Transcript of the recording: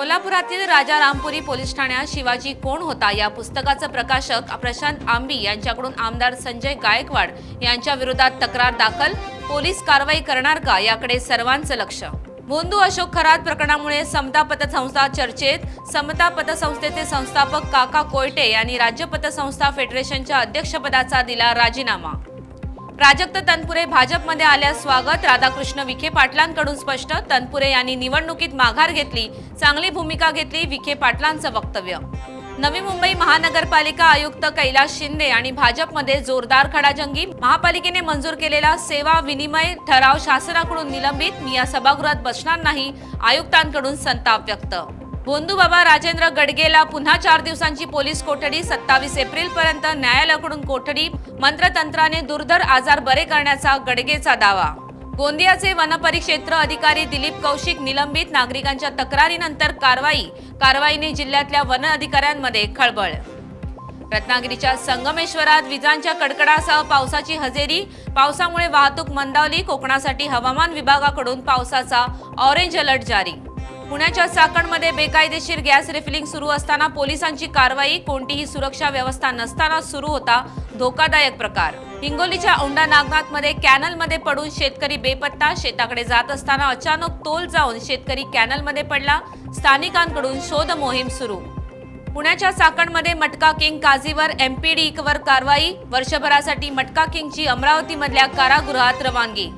कोल्हापुरातील राजा रामपुरी पोलीस ठाण्यात शिवाजी कोण होता या पुस्तकाचे प्रकाशक प्रशांत आंबी यांच्याकडून आमदार संजय गायकवाड यांच्या विरोधात तक्रार दाखल। पोलीस कारवाई करणार का याकडे सर्वांचं लक्ष। भोंदू अशोक खरात प्रकरणामुळे समता पतसंस्था चर्चेत। समता पतसंस्थेचे संस्थापक काका कोयटे यांनी राज्य पतसंस्था फेडरेशनच्या अध्यक्षपदाचा दिला राजीनामा। प्राजक्त तनपुरे भाजपमध्ये आल्यास स्वागत। राधाकृष्ण विखे पाटलांकडून स्पष्ट। तनपुरे यांनी निवडणुकीत माघार घेतली, चांगली भूमिका घेतली, विखे पाटलांचं वक्तव्य। नवी मुंबई महानगरपालिका आयुक्त कैलास शिंदे आणि भाजपमध्ये जोरदार खडाजंगी। महापालिकेने मंजूर केलेला सेवा विनिमय ठराव शासनाकडून निलंबित। मी या सभागृहात बसणार नाही, आयुक्तांकडून संताप व्यक्त। भोंदूबाबा राजेंद्र गडगेला पुन्हा 4 दिवसांची पोलीस कोठडी। 27 एप्रिलपर्यंत न्यायालयाकडून कोठडी। मंत्रतंत्राने दुर्धर आजार बरे करण्याचा गडगेचा दावा। गोंदियाचे वनपरिक्षेत्र अधिकारी दिलीप कौशिक निलंबित। नागरिकांच्या तक्रारीनंतर कारवाईने जिल्ह्यातल्या वन अधिकाऱ्यांमध्ये खळबळ। रत्नागिरीच्या संगमेश्वरात विजांच्या कडकडासह पावसाची हजेरी। पावसामुळे वाहतूक मंदावली। कोकणासाठी हवामान विभागाकडून पावसाचा ऑरेंज अलर्ट जारी। पुण्याच्या चाकणमध्ये बेकायदेशीर गॅस रिफिलिंग सुरू असताना पोलिसांची कारवाई। कोणतीही सुरक्षा व्यवस्था नसताना सुरू होता धोकादायक प्रकार। हिंगोलीच्या औंढा नागनाथमध्ये कॅनलमध्ये पडून शेतकरी बेपत्ता। शेताकडे जात असताना अचानक तोल जाऊन शेतकरी कॅनलमध्ये पडला। स्थानिकांकडून शोध मोहीम सुरू। पुण्याच्या चाकणमध्ये मटका किंग काझीवर एमपीडीवर कारवाई। वर्षभरासाठी मटका किंगची अमरावतीमधल्या कारागृहात रवानगी।